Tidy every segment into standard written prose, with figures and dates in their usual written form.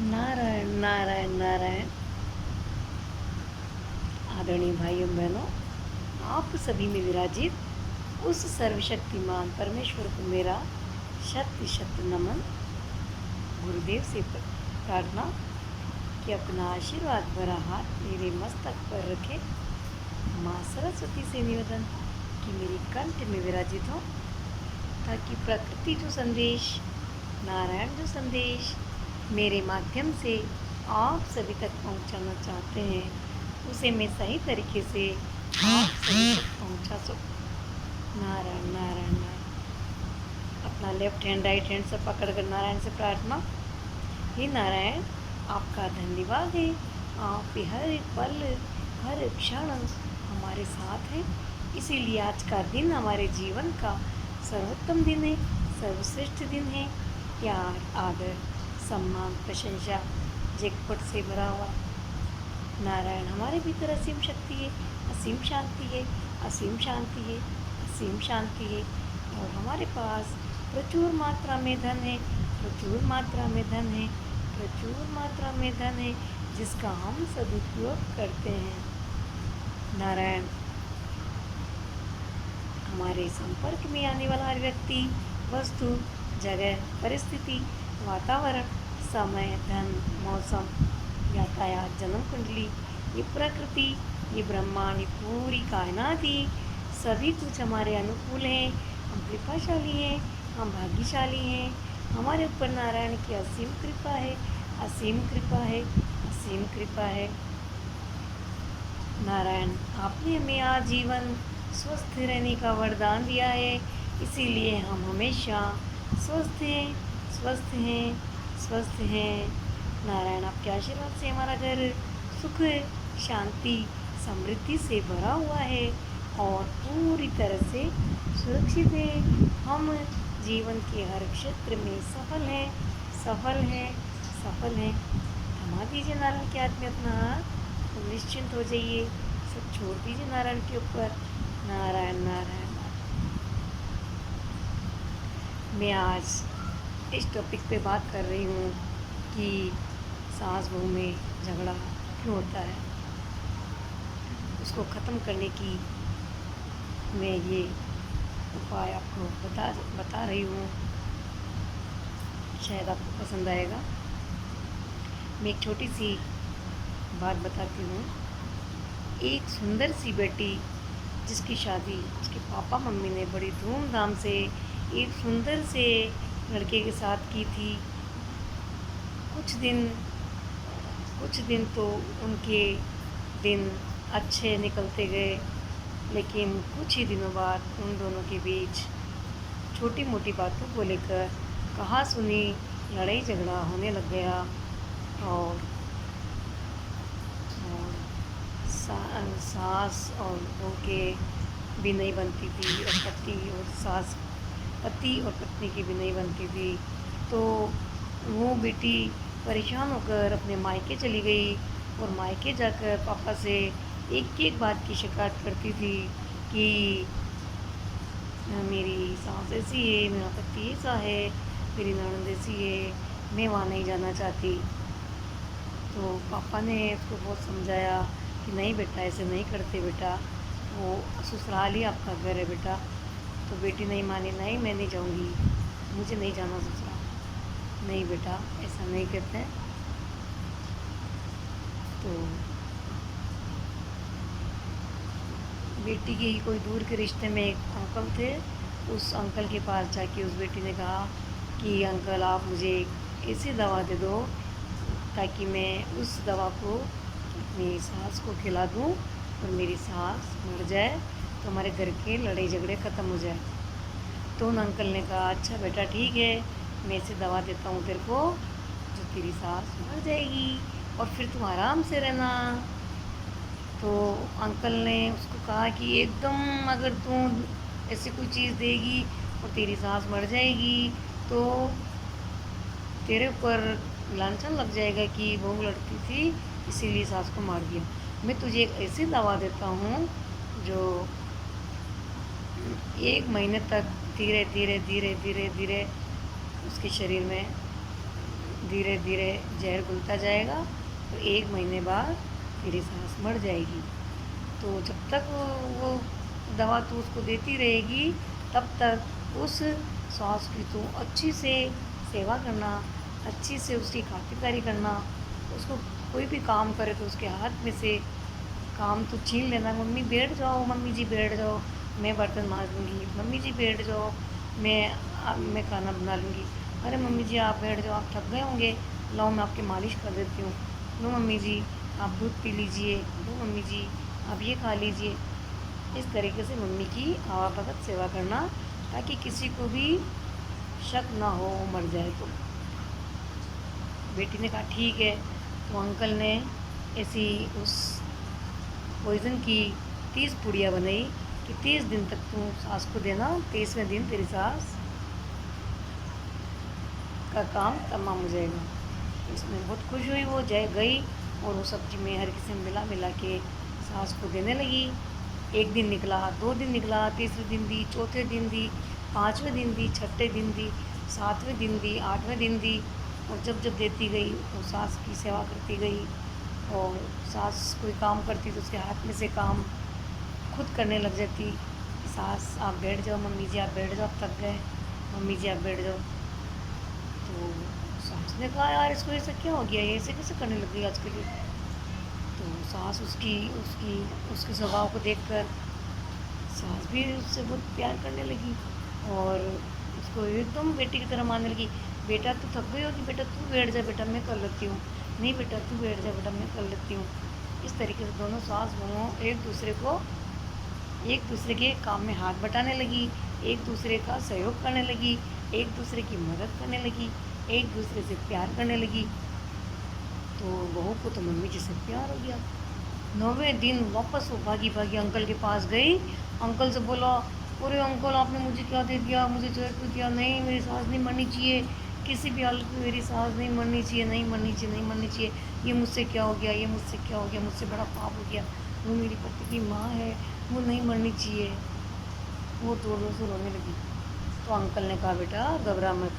नारायण नारायण नारायण। आदरणीय भाइयों बहनों, आप सभी में विराजित उस सर्वशक्तिमान परमेश्वर को मेरा शत शत नमन। गुरुदेव से प्रार्थना कि अपना आशीर्वाद भरा हाथ मेरे मस्तक पर रखे। माँ सरस्वती से निवेदन कि मेरी कंठ में विराजित हो, ताकि प्रकृति जो संदेश, नारायण जो संदेश मेरे माध्यम से आप सभी तक पहुंचाना चाहते हैं, उसे मैं सही तरीके से आप सभी तक पहुंचा सकूं। नारायण नारायण नारायण। अपना लेफ्ट हैंड राइट हैंड से पकड़कर नारायण से प्रार्थना। हे नारायण, आपका धन्यवाद है। आप हर एक पल हर क्षण हमारे साथ हैं, इसीलिए आज का दिन हमारे जीवन का सर्वोत्तम दिन है, सर्वश्रेष्ठ दिन है। प्यार, आदर, सम्मान, प्रशंसा, जैकपॉट से भरा हुआ। नारायण हमारे भीतर असीम शक्ति है, असीम शांति है, असीम शांति है, असीम शांति है। और हमारे पास प्रचुर मात्रा में धन है, प्रचुर मात्रा में धन है, प्रचुर मात्रा में धन है, जिसका हम सदुपयोग करते हैं। नारायण हमारे संपर्क में आने वाला हर व्यक्ति, वस्तु, जगह, परिस्थिति, वातावरण, समय, धन, मौसम, यातायात, जन्म कुंडली, ये प्रकृति, ये ब्रह्मांड, ये पूरी कायनात ही सभी कुछ हमारे अनुकूल है। हम कृपाशाली हैं, हम भाग्यशाली हैं। हमारे ऊपर नारायण की असीम कृपा है, असीम कृपा है, असीम कृपा है। नारायण आपने हमें आजीवन स्वस्थ रहने का वरदान दिया है, इसीलिए हम हमेशा स्वस्थ हैं, स्वस्थ हैं, स्वस्थ हैं। नारायण आपके आशीर्वाद से हमारा घर सुख, शांति, समृद्धि से भरा हुआ है और पूरी तरह से सुरक्षित है। हम जीवन के हर क्षेत्र में सफल हैं, सफल हैं, सफल हैं। थमा दीजिए नारायण के हाथ में अपना हाथ, तो निश्चिंत हो जाइए, सब छोड़ दीजिए नारायण के ऊपर। नारायण नारायण नारायण। मैं आज इस टॉपिक पे बात कर रही हूँ कि सास बहू में झगड़ा क्यों होता है, उसको ख़त्म करने की मैं ये उपाय आपको बता रही हूँ। शायद आपको पसंद आएगा। मैं एक छोटी सी बात बताती हूँ। एक सुंदर सी बेटी जिसकी शादी उसके पापा मम्मी ने बड़ी धूमधाम से एक सुंदर से लड़के के साथ की थी। कुछ दिन तो उनके दिन अच्छे निकलते गए, लेकिन कुछ ही दिनों बाद उन दोनों के बीच छोटी मोटी बातों को लेकर कहा सुनी लड़ाई झगड़ा होने लग गया। और सास और बहू के भी नहीं बनती थी, और पति और पत्नी की भी नहीं बनती थी। तो वो बेटी परेशान होकर अपने मायके चली गई और मायके जाकर पापा से एक एक बात की शिकायत करती थी कि मेरी सास ऐसी है, मेरा पति ऐसा है, मेरी ननद ऐसी है, मैं वहाँ नहीं जाना चाहती। तो पापा ने उसको बहुत समझाया कि नहीं बेटा, ऐसे नहीं करते बेटा, वो ससुराल ही आपका घर है बेटा। तो बेटी नहीं मानी, नहीं मैं नहीं जाऊँगी, मुझे नहीं जाना ससुराल। नहीं बेटा, ऐसा नहीं कहते हैं। तो बेटी के ही कोई दूर के रिश्ते में एक अंकल थे। उस अंकल के पास जाके उस बेटी ने कहा कि अंकल आप मुझे ऐसी दवा दे दो ताकि मैं उस दवा को अपनी सास को खिला दूं और मेरी सास मर जाए, तो हमारे घर के लड़ाई झगड़े ख़त्म हो जाए। तो उन अंकल ने कहा अच्छा बेटा ठीक है, मैं ऐसी दवा देता हूँ तेरे को जो तेरी सास मर जाएगी और फिर तुम आराम से रहना। तो अंकल ने उसको कहा कि एकदम अगर तू ऐसी कोई चीज़ देगी और तेरी सास मर जाएगी तो तेरे ऊपर लांछन लग जाएगा कि बहू लड़ती थी इसीलिए सास को मार दिया। मैं तुझे एक ऐसी दवा देता हूँ जो 1 महीने तक धीरे धीरे धीरे धीरे धीरे उसके शरीर में धीरे धीरे जहर घुलता जाएगा, तो 1 महीने बाद तेरी सास मर जाएगी। तो जब तक वो दवा तू उसको देती रहेगी, तब तक उस सास की तो अच्छी से सेवा करना, अच्छी से उसकी खातिरदारी करना। उसको कोई भी काम करे तो उसके हाथ में से काम तो छीन लेना। मम्मी बैठ जाओ, मम्मी जी बैठ जाओ, मैं बर्तन मांज लूँगी। मम्मी जी बैठ जाओ, मैं खाना बना लूँगी। अरे मम्मी जी आप बैठ जाओ, आप थक गए होंगे, लाओ मैं आपकी मालिश कर देती हूँ। लो मम्मी जी आप दूध पी लीजिए, लो मम्मी जी आप ये खा लीजिए। इस तरीके से मम्मी की आवाभगत सेवा करना, ताकि किसी को भी शक ना हो वो मर जाए तो। बेटी ने कहा ठीक है। तो अंकल ने ऐसी उस पॉइज़न की 30 पुड़िया बनाई कि 30 दिन तक तू सास को देना, 30वें दिन तेरी सास का काम तमाम हो जाएगा। इसमें बहुत खुश हुई, वो जाए गई और वो सब्जी में हर किसी में मिला मिला के सास को देने लगी। 1 दिन निकला, 2 दिन निकला, तीसरे दिन दी, चौथे दिन दी, 5वें दिन दी, छठे दिन दी, 7वें दिन दी, 8वें दिन दी। और जब जब देती गई तो सास की सेवा करती गई। और सास कोई काम करती तो उसके हाथ में से काम खुद करने लग जाती। सास आप बैठ जाओ, मम्मी जी आप बैठ जाओ, आप थक गए, मम्मी जी आप बैठ जाओ। तो सास ने कहा यार इसको ऐसा क्या हो गया, ये ऐसे कैसे करने लग गई आजकल ये। तो सास उसकी उसकी उसके स्वभाव को देखकर सास भी उससे बहुत प्यार करने लगी और उसको एकदम बेटी की तरह मानने लगी। बेटा तू थक गई होगी, बेटा तू बैठ जा, बेटा मैं कर लेती हूँ। नहीं बेटा तू बैठ जा, बेटा मैं कर लेती हूँ। इस तरीके से दोनों सास बहू एक दूसरे के काम में हाथ बटाने लगी, एक दूसरे का सहयोग करने लगी, एक दूसरे की मदद करने लगी, एक दूसरे से प्यार करने लगी। तो बहू को तो मम्मी जी से प्यार हो गया। 9वें दिन वापस वो भागी भागी अंकल के पास गई। अंकल से बोला, अरे अंकल आपने मुझे क्या दे दिया, मुझे जहर क्यों दिया, नहीं मेरी सास नहीं मरनी चाहिए, किसी भी हालत में मेरी सास नहीं मरनी चाहिए, नहीं मरनी चाहिए, नहीं मरनी चाहिए। ये मुझसे क्या हो गया, ये मुझसे क्या हो गया, मुझसे बड़ा पाप हो गया। वो मेरी पति की माँ है, वो नहीं मरनी चाहिए। वो जोर जोर से रोने लगी। तो अंकल ने कहा बेटा घबरा मत,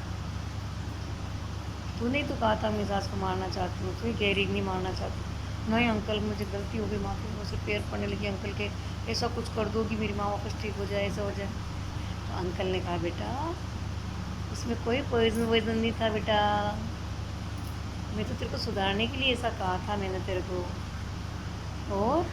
तूने ही तो कहा था मेरी सास को मारना चाहती हूँ, तू गहरी नहीं मारना चाहती। नहीं अंकल मुझे गलती हो गई, माफ़ी। मुझे पैर पड़ने लगी अंकल के, ऐसा कुछ कर दो कि मेरी माँ वापस ठीक हो जाए, ऐसा हो जाए। तो अंकल ने कहा बेटा उसमें कोई पॉइजन वॉइजन नहीं था बेटा, मैं तो तेरे को सुधारने के लिए ऐसा कहा था मैंने तेरे को। और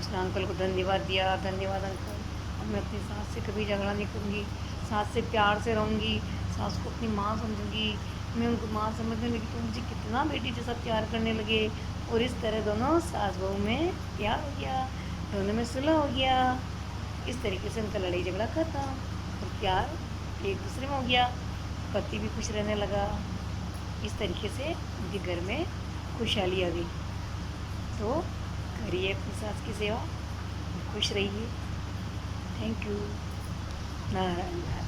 उसने अंकल को धन्यवाद दिया, धन्यवाद अंकल, अब मैं अपनी सास से कभी झगड़ा नहीं करूँगी, सास से प्यार से रहूँगी, सास को अपनी माँ समझूँगी। मैं उनको माँ समझने लगी तो मुझे कितना बेटी जैसा प्यार करने लगे। और इस तरह दोनों सास बहू में प्यार हो गया, दोनों में सुलह हो गया। इस तरीके से उनका लड़ाई झगड़ा खत्म और प्यार एक दूसरे में हो गया। पति भी खुश रहने लगा। इस तरीके से उनके घर में खुशहाली आ गई। तो करिए अपनी सास की सेवा, खुश रहिए। Thank you. नारायण।